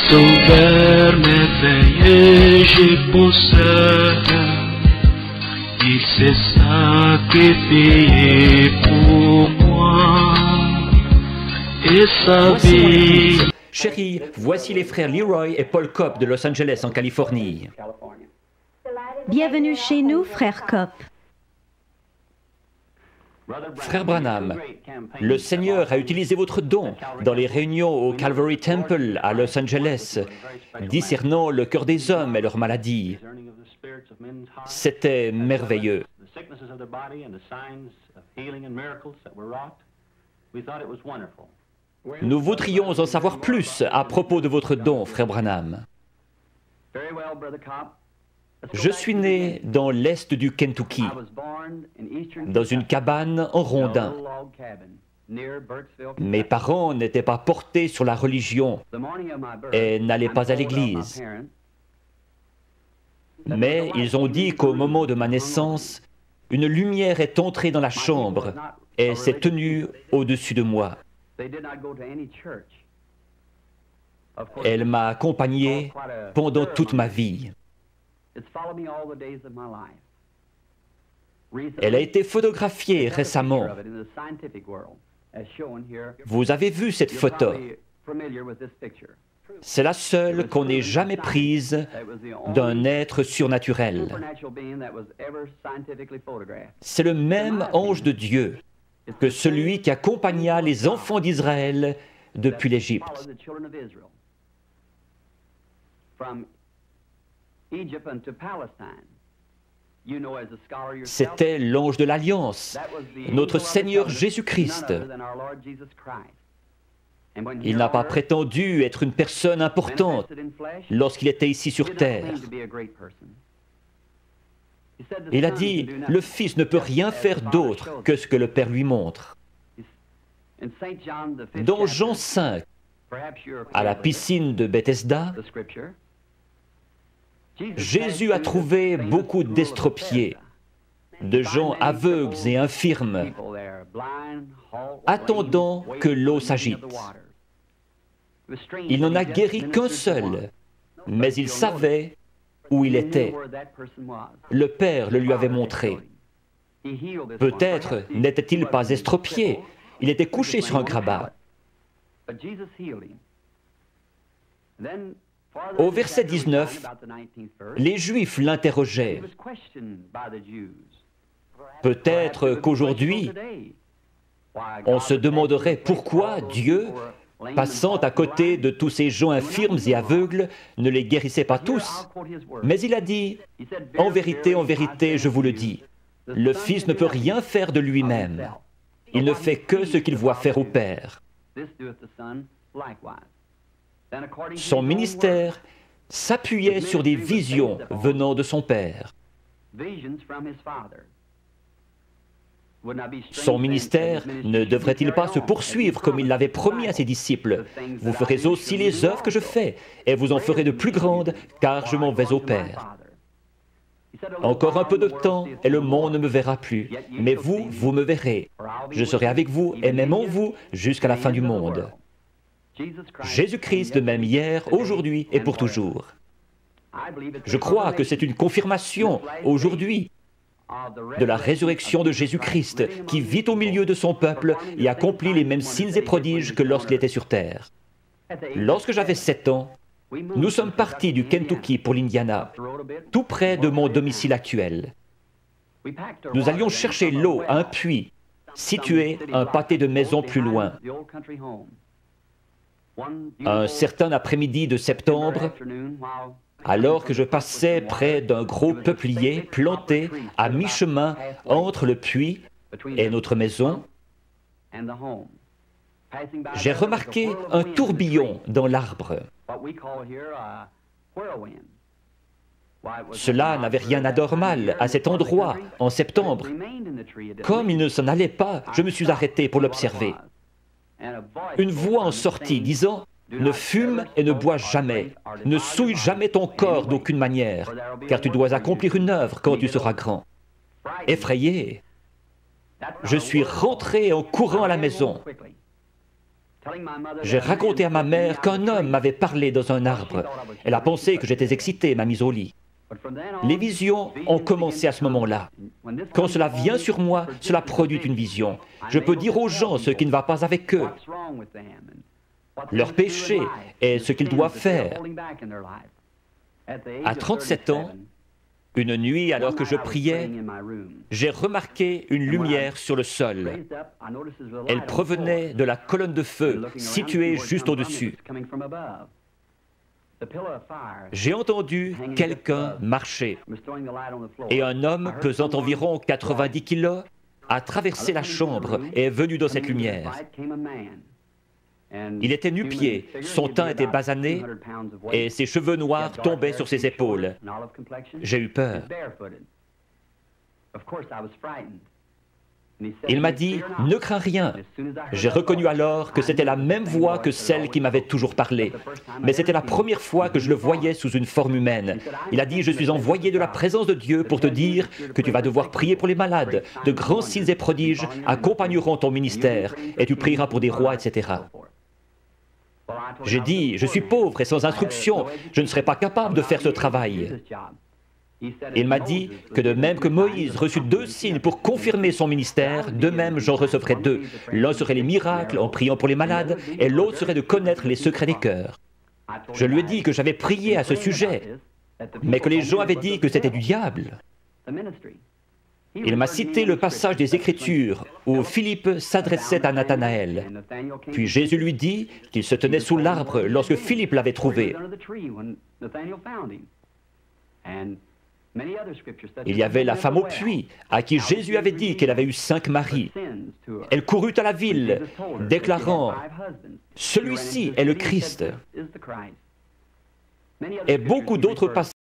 sauveur merveilleux, je possède. Il s'est sacrifié pour moi et sa vie. Chérie, voici les frères Leroy et Paul Kopp de Los Angeles en Californie. Bienvenue chez nous, frère Kopp. Frère Branham, le Seigneur a utilisé votre don dans les réunions au Calvary Temple à Los Angeles, discernant le cœur des hommes et leurs maladies. C'était merveilleux. Nous voudrions en savoir plus à propos de votre don, frère Branham. Je suis né dans l'est du Kentucky, dans une cabane en rondin. Mes parents n'étaient pas portés sur la religion et n'allaient pas à l'église. Mais ils ont dit qu'au moment de ma naissance, une lumière est entrée dans la chambre et s'est tenue au-dessus de moi. Elle m'a accompagné pendant toute ma vie. Elle a été photographiée récemment. Vous avez vu cette photo. C'est la seule qu'on ait jamais prise d'un être surnaturel. C'est le même ange de Dieu que celui qui accompagna les enfants d'Israël depuis l'Égypte. C'était l'ange de l'Alliance, notre Seigneur Jésus-Christ. Il n'a pas prétendu être une personne importante lorsqu'il était ici sur terre. Il a dit, le Fils ne peut rien faire d'autre que ce que le Père lui montre. Dans Jean 5, à la piscine de Bethesda, Jésus a trouvé beaucoup d'estropiés, de gens aveugles et infirmes, attendant que l'eau s'agite. Il n'en a guéri qu'un seul, mais il savait où il était. Le Père le lui avait montré. Peut-être n'était-il pas estropié, il était couché sur un grabat. Au verset 19, les Juifs l'interrogeaient. Peut-être qu'aujourd'hui, on se demanderait pourquoi Dieu, passant à côté de tous ces gens infirmes et aveugles, ne les guérissait pas tous. Mais il a dit, en vérité, je vous le dis, le Fils ne peut rien faire de lui-même. Il ne fait que ce qu'il voit faire au Père. Son ministère s'appuyait sur des visions venant de son Père. Son ministère ne devrait-il pas se poursuivre comme il l'avait promis à ses disciples? Vous ferez aussi les œuvres que je fais, et vous en ferez de plus grandes, car je m'en vais au Père. Encore un peu de temps, et le monde ne me verra plus. Mais vous, vous me verrez. Je serai avec vous, et même en vous, jusqu'à la fin du monde. Jésus-Christ, de même hier, aujourd'hui et pour toujours. Je crois que c'est une confirmation, aujourd'hui, de la résurrection de Jésus-Christ, qui vit au milieu de son peuple et accomplit les mêmes signes et prodiges que lorsqu'il était sur terre. Lorsque j'avais 7 ans, nous sommes partis du Kentucky pour l'Indiana, tout près de mon domicile actuel. Nous allions chercher l'eau à un puits, situé un pâté de maisons plus loin. Un certain après-midi de septembre, alors que je passais près d'un gros peuplier planté à mi-chemin entre le puits et notre maison, j'ai remarqué un tourbillon dans l'arbre. Cela n'avait rien d'anormal à cet endroit en septembre. Comme il ne s'en allait pas, je me suis arrêté pour l'observer. Une voix en sortit disant « Ne fume et ne bois jamais, ne souille jamais ton corps d'aucune manière, car tu dois accomplir une œuvre quand tu seras grand. » Effrayé, je suis rentré en courant à la maison. J'ai raconté à ma mère qu'un homme m'avait parlé dans un arbre. Elle a pensé que j'étais excité et m'a mise au lit. Les visions ont commencé à ce moment-là. Quand cela vient sur moi, cela produit une vision. Je peux dire aux gens ce qui ne va pas avec eux, leur péché et ce qu'ils doivent faire. À 37 ans, une nuit, alors que je priais, j'ai remarqué une lumière sur le sol. Elle provenait de la colonne de feu située juste au-dessus. J'ai entendu quelqu'un marcher et un homme pesant environ 90 kilos a traversé la chambre et est venu dans cette lumière. Il était nu-pied, son teint était basané et ses cheveux noirs tombaient sur ses épaules. J'ai eu peur. Il m'a dit « Ne crains rien ». J'ai reconnu alors que c'était la même voix que celle qui m'avait toujours parlé. Mais c'était la première fois que je le voyais sous une forme humaine. Il a dit « Je suis envoyé de la présence de Dieu pour te dire que tu vas devoir prier pour les malades. De grands signes et prodiges accompagneront ton ministère et tu prieras pour des rois, etc. » J'ai dit « Je suis pauvre et sans instruction. Je ne serai pas capable de faire ce travail. » Il m'a dit que de même que Moïse reçut 2 signes pour confirmer son ministère, de même j'en recevrai 2. L'un serait les miracles en priant pour les malades et l'autre serait de connaître les secrets des cœurs. Je lui ai dit que j'avais prié à ce sujet, mais que les gens avaient dit que c'était du diable. Il m'a cité le passage des Écritures où Philippe s'adressait à Nathanaël. Puis Jésus lui dit qu'il se tenait sous l'arbre lorsque Philippe l'avait trouvé. Il y avait la femme au puits, à qui Jésus avait dit qu'elle avait eu 5 maris. Elle courut à la ville, déclarant « Celui-ci est le Christ ». Et beaucoup d'autres passages